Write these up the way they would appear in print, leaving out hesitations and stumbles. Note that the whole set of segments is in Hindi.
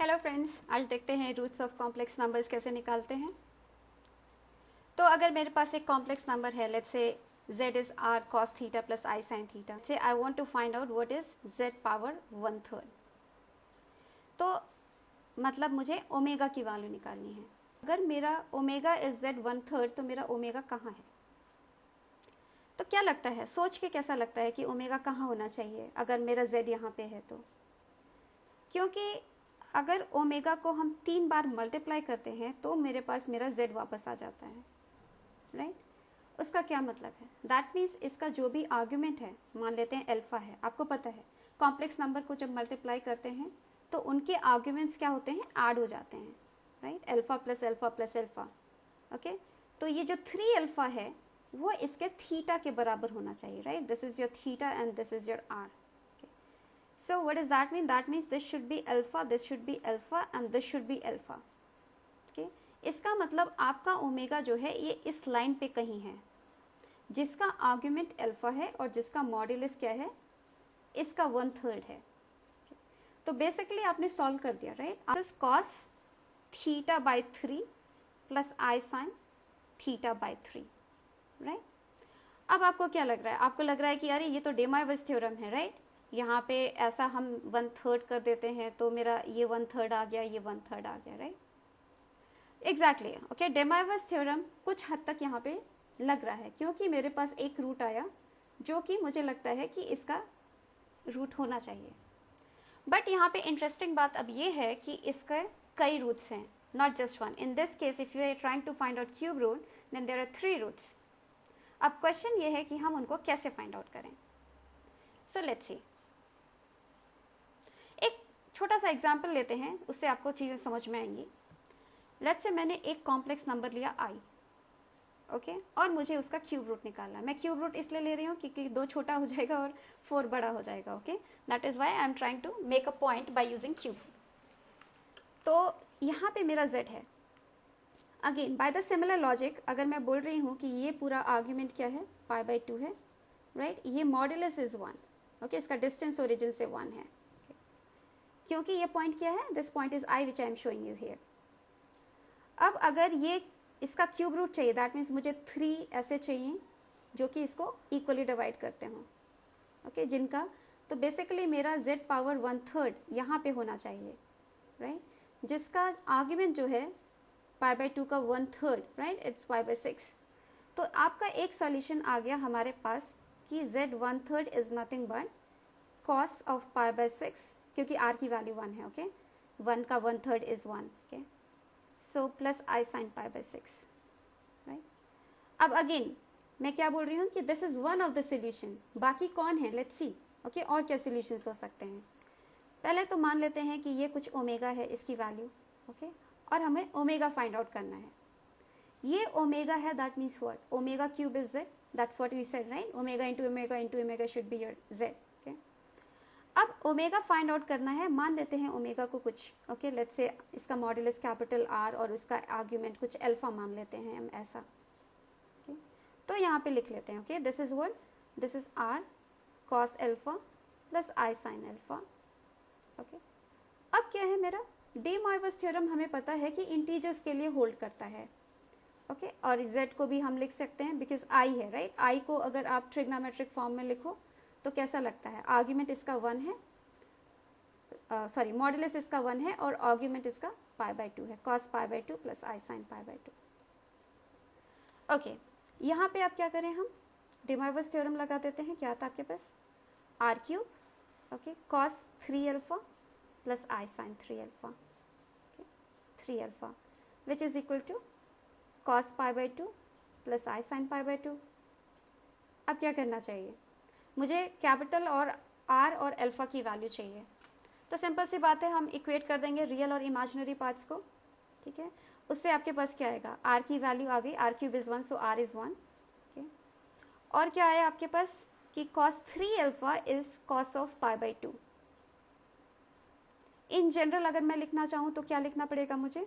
हेलो फ्रेंड्स, आज देखते हैं रूट्स ऑफ कॉम्प्लेक्स नंबर्स कैसे निकालते हैं। तो अगर मेरे पास एक कॉम्प्लेक्स नंबर है, let's say z is r cos theta plus i sin theta, say I want to find out what is z power 1/3। तो मतलब मुझे ओमेगा की वैल्यू निकालनी है। अगर मेरा ओमेगा इज z 1/3 तो मेरा ओमेगा कहाँ है? तो क्या लगता है, सोच के कैसा लगता है कि ओमेगा कहाँ होना चाहिए अगर मेरा z यहाँ पे है तो? क्योंकि अगर ओमेगा को हम 3 बार मल्टीप्लाई करते हैं तो मेरे पास मेरा z वापस आ जाता है, राइट? उसका क्या मतलब है? दैट मीन्स इसका जो भी आर्ग्यूमेंट है, मान लेते हैं अल्फ़ा है। आपको पता है कॉम्प्लेक्स नंबर को जब मल्टीप्लाई करते हैं तो उनके आर्ग्यूमेंट्स क्या होते हैं, ऐड हो जाते हैं, right? Alpha plus alpha plus alpha, okay. तो ये जो 3 अल्फ़ा है वो इसके थीटा के बराबर होना चाहिए, right? This is your theta and this is your R. So what does that mean? That means this should be alpha, this should be alpha and this should be alpha. Okay? इसका मतलब आपका ओमेगा जो है ये इस लाइन पे कहीं है, जिसका आर्ग्यूमेंट अल्फा है और जिसका मॉड्यूलस क्या है, इसका 1/3 है। okay? तो बेसिकली आपने सॉल्व कर दिया, right? This cos theta by 3 plus I sine theta by 3, right? अब आपको क्या लग रहा है? आपको लग रहा है कि यार ये तो डेमाइवस थ्योरम है, राइट? यहाँ पे ऐसा हम 1/3 कर देते हैं तो मेरा ये 1/3 आ गया, ये 1/3 आ गया, right? Exactly, okay. De Moivre's theorem कुछ हद तक यहाँ पे लग रहा है क्योंकि मेरे पास एक रूट आया जो कि मुझे लगता है कि इसका रूट होना चाहिए। बट यहाँ पे इंटरेस्टिंग बात अब ये है कि इसके कई रूट्स हैं, not just one. In this case if you are trying to find out cube root then there are 3 roots. अब क्वेश्चन ये है कि हम उनको कैसे फाइंड आउट करें। सो लेट्स सी, एक छोटा सा एग्जाम्पल लेते हैं, उससे आपको चीज़ें समझ में आएंगी। लेट्स से मैंने एक कॉम्प्लेक्स नंबर लिया i, ओके, और मुझे उसका क्यूब रूट निकालना है। मैं क्यूब रूट इसलिए ले रही हूँ क्योंकि 2 छोटा हो जाएगा और 4 बड़ा हो जाएगा, okay. That is why I am trying to make a point by using cube. तो यहाँ पे मेरा z है। Again by the similar logic, अगर मैं बोल रही हूँ कि ये पूरा आर्ग्यूमेंट क्या है, π/2 है, राइट? ये मॉड्यूलस इज 1, ओके। इसका डिस्टेंस ओरिजिन से 1 है, क्योंकि ये पॉइंट क्या है, this point is i which I am showing you here. अब अगर ये इसका क्यूब रूट चाहिए, दैट मीन्स मुझे 3 ऐसे चाहिए जो कि इसको इक्वली डिवाइड करते हों, ओके, जिनका, तो बेसिकली मेरा z पावर 1/3 यहाँ पे होना चाहिए, राइट? जिसका आर्ग्यूमेंट जो है π/2 का 1/3, राइट? इट्स π/6। तो आपका एक सॉल्यूशन आ गया हमारे पास कि z 1/3 is nothing but cos of π/6, क्योंकि r की वैल्यू 1 है, ओके। 1 का 1/3 is 1, okay. So plus I sine π/6, right? अब अगेन मैं क्या बोल रही हूँ कि this is one of the solution. बाकी कौन है, लेट्स सी, ओके। और क्या सोल्यूशंस हो सकते हैं? पहले तो मान लेते हैं कि ये कुछ ओमेगा है, इसकी वैल्यू, ओके, और हमें ओमेगा फाइंड आउट करना है। ये ओमेगा है, that means what, omega cube is z, that's what we said, right? Omega into omega should be your z, okay. अब ओमेगा फाइंड आउट करना है, मान लेते हैं ओमेगा को कुछ, ओके, लेट्स से इसका मॉड्यूलस कैपिटल R और उसका आर्ग्यूमेंट कुछ अल्फा मान लेते हैं हम, ऐसा, ओके। तो यहाँ पे लिख लेते हैं, okay, this is what, this is R cos alpha plus I sine alpha, okay. अब क्या है मेरा, डी मॉइवस थ्योरम हमें पता है कि इंटीजर्स के लिए होल्ड करता है, ओके। और z को भी हम लिख सकते हैं बिकॉज i है, राइट? i को अगर आप ट्रिग्नोमेट्रिक फॉर्म में लिखो तो कैसा लगता है, आर्ग्यूमेंट इसका 1 है, सॉरी मॉड्यूलस इसका 1 है और आर्ग्यूमेंट इसका π/2 है, cos π/2 प्लस आई साइन π/2, ओके। यहाँ पे आप क्या करें, हम डी मॉइवस थ्योरम लगा देते हैं। क्या था आपके पास, r3, okay, cos 3 alpha plus I sine 3 alpha, okay, 3 alpha which is equal to cos π/2 plus I sine π/2। अब क्या करना चाहिए, मुझे कैपिटल और r और अल्फा की वैल्यू चाहिए। तो सिंपल सी बात है, हम इक्वेट कर देंगे रियल और इमेजिनरी पार्ट्स को, ठीक है। उससे आपके पास क्या आएगा, r की वैल्यू आ गई, r cube is 1, so r is 1, okay. और क्या आया आपके पास कि cos 3 alpha is cos of π/2। In general अगर मैं लिखना चाहूँ तो क्या लिखना पड़ेगा मुझे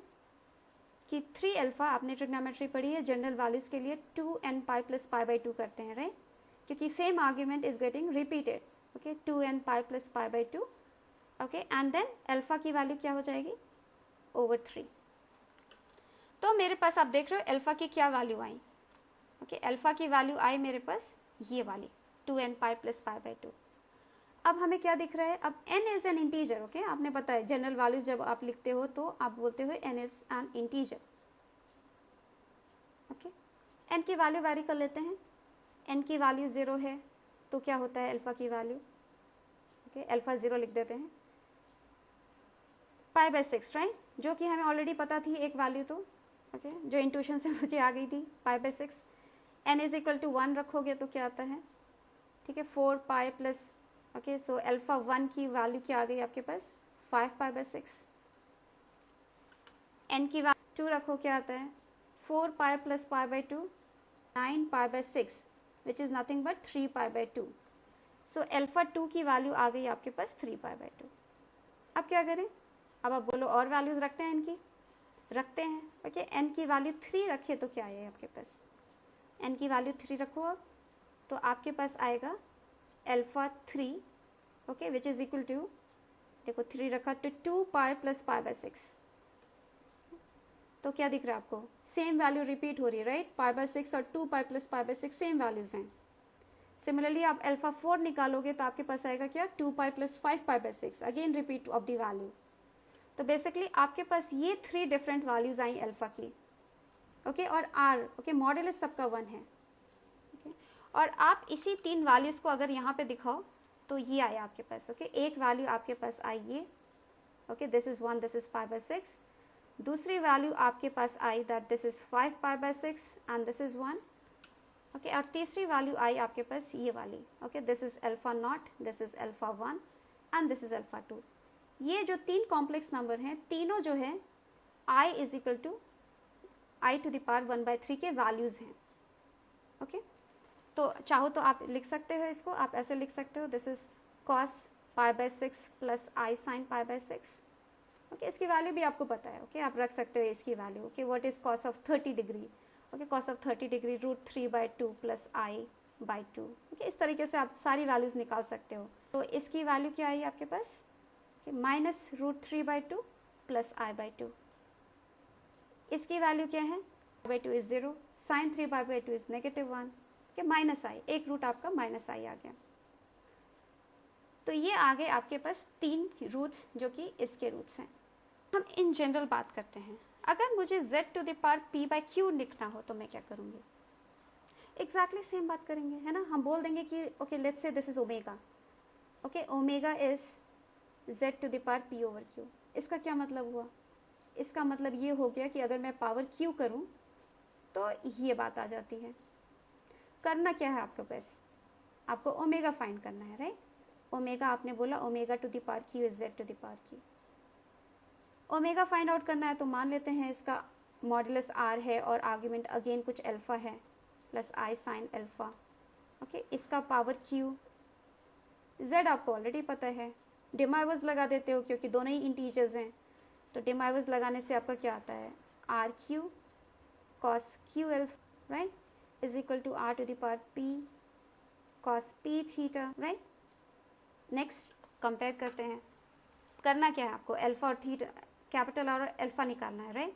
कि 3 अल्फा, आपने ट्रिग्नोमेट्री पढ़ी है, जनरल वैल्यूज के लिए 2n पाई प्लस π/2 करते हैं, राइट? क्योंकि same argument is getting repeated, okay, 2n pi plus π/2 okay, and then alpha की वैल्यू क्या हो जाएगी, ओवर 3। तो मेरे पास आप देख रहे हो अल्फा की क्या वैल्यू आई, ओके, अल्फा की वैल्यू आई मेरे पास ये वाली 2n pi plus pi by 2। अब हमें क्या दिख रहा है, अब n is an integer, okay, आपने पता है जनरल वैल्यूज जब आप लिखते हो तो आप बोलते हो n is an integer, okay. n की वैल्यू वेरी कर लेते हैं, n की वैल्यू 0 है तो क्या होता है अल्फा की वैल्यू, ओके, अल्फा 0 लिख देते हैं, पाई बाई 6, राइट, जो कि हमें ऑलरेडी पता थी एक वैल्यू, तो ओके जो इंट्यूशन से मुझे आ गई थी pi by 6। n is equal to 1 रखोगे तो क्या आता है, ठीक है, 4 pi plus, okay, so alpha 1 की वैल्यू क्या आ गई आपके पास, 5 पाई बाई 6। n की वैल्यू 2 रखो, क्या आता है, 4 pi plus pi by 2, 9 pi by 6 which is nothing but 3 pi by 2। So alpha 2 की वैल्यू आ गई आपके पास 3 पाई बाई 2। अब क्या करें, अब आप बोलो और वैल्यूज़ रखते हैं n की, रखते हैं, ओके, n की वैल्यू 3 रखे तो क्या है आपके पास, n की वैल्यू 3 रखो अब, तो आपके पास आएगा alpha 3, okay, which is equal to, देखो 3 रखा तो 2 पाई प्लस पाई बाई 6, तो क्या दिख रहा है आपको, सेम वैल्यू रिपीट हो रही है, राइट, पाई बाई 6 और 2 पाई plus pi by 6 same values हैं। सिमिलरली आप अल्फा 4 निकालोगे तो आपके पास आएगा क्या, 2 pi plus 5 pi by 6, again repeat of the value. तो बेसिकली आपके पास ये 3 डिफरेंट वैल्यूज आई अल्फा की, ओके, और आर, ओके, मॉडुलस सबका 1 है, ओके, और आप इसी 3 वैल्यूज को अगर यहाँ पे दिखाओ तो ये आया आपके पास, ओके, एक वैल्यू आपके पास आई ये, okay, this is 1, this is pi by 6, दूसरी वैल्यू आपके पास आई that this is 5 pi by 6 and this is 1, okay, और तीसरी वैल्यू आई आपके पास ये वाली, okay, this is alpha naught, this is alpha 1 and this is alpha 2। ये जो 3 कॉम्प्लेक्स नंबर हैं तीनों जो है i is equal to I to the power 1/3 के वैल्यूज़ हैं, ओके। तो चाहो तो आप लिख सकते हो इसको, आप ऐसे लिख सकते हो, this is cos pi by 6 plus I sine pi by 6, okay, इसकी वैल्यू भी आपको पता है, ओके, आप रख सकते हो इसकी value, okay, what is cos of 30 degree, okay, cos of 30 degree √3/2 plus i by 2, okay, इस तरीके से आप सारी वैल्यूज़ निकाल सकते हो। तो इसकी वैल्यू क्या आई आपके पास, माइनस √3/2 प्लस आई बाई 2, इसकी वैल्यू क्या है, by 2 is 0, sine 3 pi by 2 is -1, okay, minus i, एक रूट आपका माइनस आई आ गया। तो ये आ गए आपके पास 3 रूट्स जो कि इसके रूट्स हैं। हम इन जनरल बात करते हैं, अगर मुझे z to the power p by q लिखना हो तो मैं क्या करूँगी, एग्जैक्टली सेम बात करेंगे, है ना, हम बोल देंगे कि okay let's say this is omega, okay, omega is z to the power p over q। इसका क्या मतलब हुआ, इसका मतलब ये हो गया कि अगर मैं पावर q करूँ तो ये बात आ जाती है। करना क्या है आपके पास, आपको ओमेगा फाइंड करना है, राइट, ओमेगा आपने बोला omega to the power q is z to the power q। Omega find out करना है तो मान लेते हैं इसका मॉडुलस r है और आर्ग्यूमेंट अगेन कुछ अल्फा है प्लस आई साइन अल्फा, ओके, इसका पावर q, z आपको ऑलरेडी पता है, डिमाइवर्स लगा देते हो क्योंकि दोनों ही इंटीजर्स हैं, तो डिमाइवर्स लगाने से आपका क्या आता है, R Q cos Q alpha, right, is equal to R to the power p cos p theta, right. Next compare करते हैं, करना क्या है आपको, अल्फा और थीटा, कैपिटल आर और अल्फा निकालना है, राइट।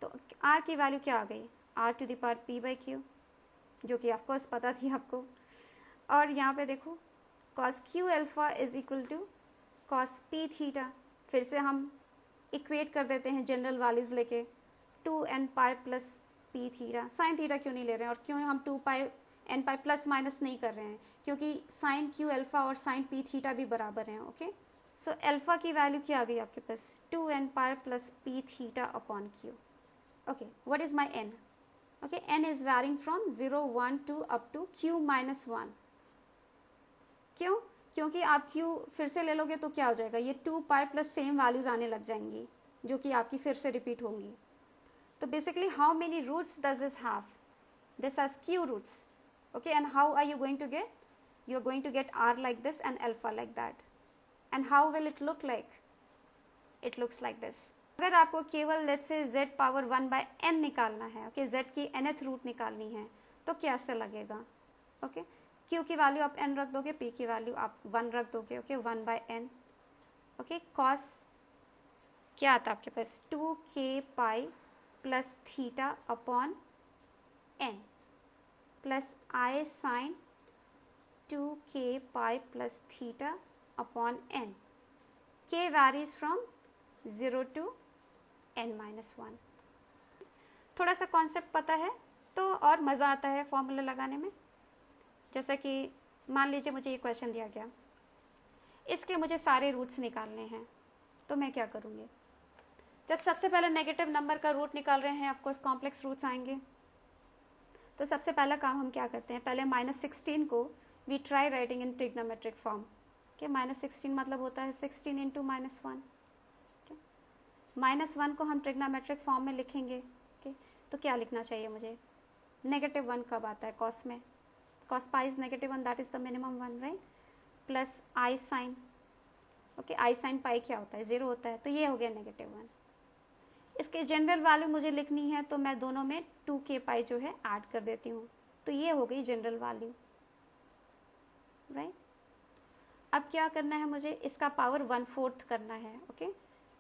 तो आर की वैल्यू क्या आ गई, R to the power p by Q, जो कि ऑफकोर्स पता थी आपको, और यहाँ पे देखो cos Q alpha is equal to cos p theta, फिर से हम इक्वेट कर देते हैं जनरल वैल्यूज़ लेके, 2n pi plus p theta, sine theta क्यों नहीं ले रहे हैं और क्यों हम 2 पाई n पाई प्लस माइनस नहीं कर रहे हैं, क्योंकि साइन q अल्फा और साइन p थीटा भी बराबर हैं, ओके। सो अल्फा की वैल्यू क्या आ गई आपके पास, 2n pi plus p theta upon q, okay, what is my n, okay, n is varying from 0 1 2 up to q minus 1, क्यों, क्योंकि आप q फिर से ले लोगे तो क्या हो जाएगा, ये 2 पाई प्लस सेम वैल्यूज आने लग जाएंगी जो कि आपकी फिर से रिपीट होंगी। तो basically how many roots does this have, this has q roots, okay, and how are you going to get, you are going to get r like this and alpha like that, and how will it look like, it looks like this। अगर आपको केवल let's say z power 1 by n निकालना है, ओके, z की nth रूट निकालनी है तो कैसे लगेगा, ओके, q की वैल्यू आप n रख दोगे, p की वैल्यू आप 1 रख दोगे, okay, 1 by n, okay cos क्या आता है आपके पास 2k pi plus theta upon n plus I sine 2k pi plus theta upon n. k varies from 0 to n-1. थोड़ा सा कॉन्सेप्ट पता है तो और मज़ा आता है फॉर्मूला लगाने में. जैसा कि मान लीजिए मुझे ये क्वेश्चन दिया गया, इसके मुझे सारे रूट्स निकालने हैं, तो मैं क्या करूँगी? जब सबसे पहले नेगेटिव नंबर का रूट निकाल रहे हैं, आपको कॉम्प्लेक्स रूट्स आएंगे. तो सबसे पहला काम हम क्या करते हैं, पहले -16 को we try writing in trigonometric form. कि -16 मतलब होता है 16 इंटू -1. -1 को हम ट्रिग्नोमेट्रिक फॉर्म में लिखेंगे. तो क्या लिखना चाहिए मुझे? -1 कब आता है कॉस में? cos pi is -1, that is the minimum one, right? Plus I sine. Okay I sine pi क्या होता है? 0 होता है. तो ये हो गया -1. इसके जनरल वैल्यू मुझे लिखनी है, तो मैं दोनों में 2k पाई जो है ऐड कर देती हूँ. तो ये हो गई जनरल वैल्यू, राइट? अब क्या करना है मुझे? इसका पावर 1/4 करना है. Okay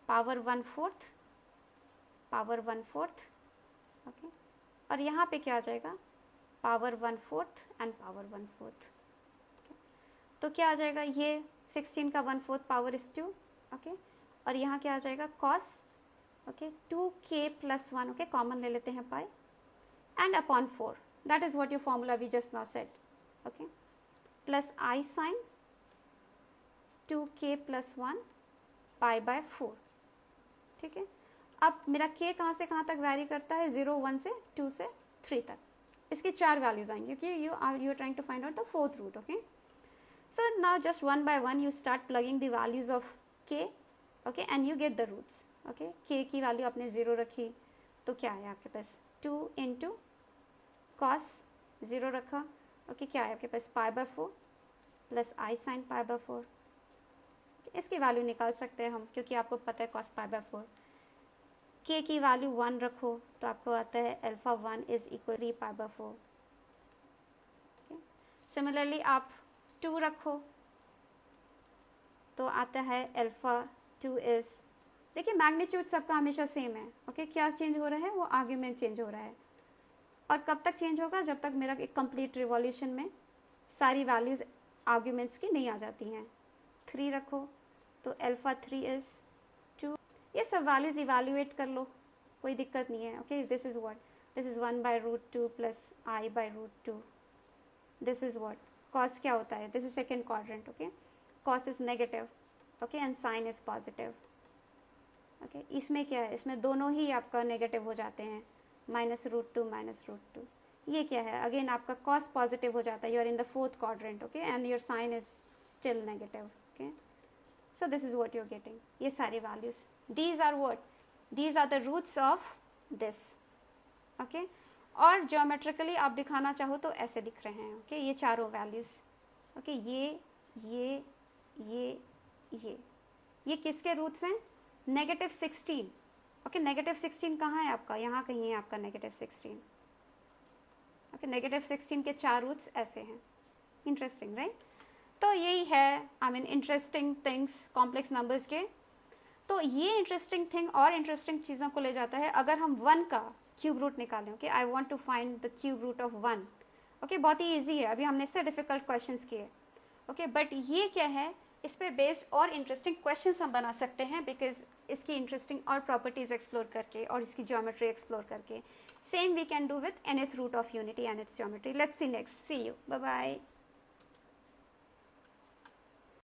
power 1/4 power 1/4. ओके और यहाँ पे क्या आ जाएगा? Power 1/4 and power 1/4. तो क्या आ जाएगा? ये 16 का 1/4 पावर इज 2. ओके और यहाँ क्या आ जाएगा? Cos. Okay 2k plus 1. Okay common ले लेते हैं pi and upon 4. That is what your formula we just now said. Okay plus I sine 2k plus 1 pi by 4. ठीक है. अब मेरा k कहाँ से कहाँ तक वैरी करता है? 0, 1 से 2 से 3 तक. इसकी 4 वैल्यूज आएंगी क्योंकि you are trying to find out the fourth root. Okay so now just 1 by 1 you start plugging the values of k. Okay and you get the roots. Okay k की वैल्यू आपने 0 रखी, तो क्या है आपके पास? 2 इंटू कॉस 0 रखा. ओके क्या है आपके पास? Pi by 4 plus I sine pi by 4. इसकी वैल्यू निकाल सकते हैं हम क्योंकि आपको पता है कॉस पाई बाय 4. k की वैल्यू 1 रखो तो आपको आता है alpha 1 is equal 3 pi by 4. Similarly आप 2 रखो तो आता है अल्फा 2 इज, देखिए मैग्नीट्यूड सबका हमेशा सेम है. ओके क्या चेंज हो रहा है? वो आर्ग्यूमेंट चेंज हो रहा है. और कब तक चेंज होगा? जब तक मेरा एक कंप्लीट रिवॉल्यूशन में सारी वैल्यूज आर्ग्यूमेंट्स की नहीं आ जाती हैं. 3 रखो तो अल्फा 3 इज 2. ये सब वैल्यूज इवैल्यूएट कर लो, कोई दिक्कत नहीं है. Okay this is what? This is 1/√2 plus I by √2. This is what? Cos क्या होता है? This is second quadrant. Okay cos is negative. Okay and sine is positive. Okay इसमें क्या है? इसमें दोनों ही आपका नेगेटिव हो जाते हैं. -√2 -√2. ये क्या है? अगेन आपका कॉस पॉजिटिव हो जाता है. You are in the fourth quadrant. Okay and your sine is still negative. Okay so this is what you are getting. ये सारी values, these are what? These are the roots of this. okay और ज्योमेट्रिकली आप दिखाना चाहो तो ऐसे दिख रहे हैं. ओके ये चारों वैल्यूज. ओके ये किसके रूट्स हैं? -16. ओके -16 कहाँ है आपका? यहाँ कहीं है आपका -16. ओके -16 के 4 रूट्स ऐसे हैं. Interesting right? तो यही है I mean interesting things complex numbers के. तो ये इंटरेस्टिंग थिंग और इंटरेस्टिंग चीज़ों को ले जाता है. अगर हम 1 का क्यूब रूट निकालें, okay I want to find the cube root of 1. Okay बहुत ही इजी है. अभी हमने इससे डिफिकल्ट क्वेश्चंस किए. ओके बट ये क्या है? इस पे बेस्ड और इंटरेस्टिंग क्वेश्चंस हम बना सकते हैं बिकॉज इसकी इंटरेस्टिंग और प्रॉपर्टीज़ एक्सप्लोर करके और इसकी ज्योमेट्री एक्सप्लोर करके. Same we can do with nth root of unity and its geometry. Let's see next. See you. Bye bye.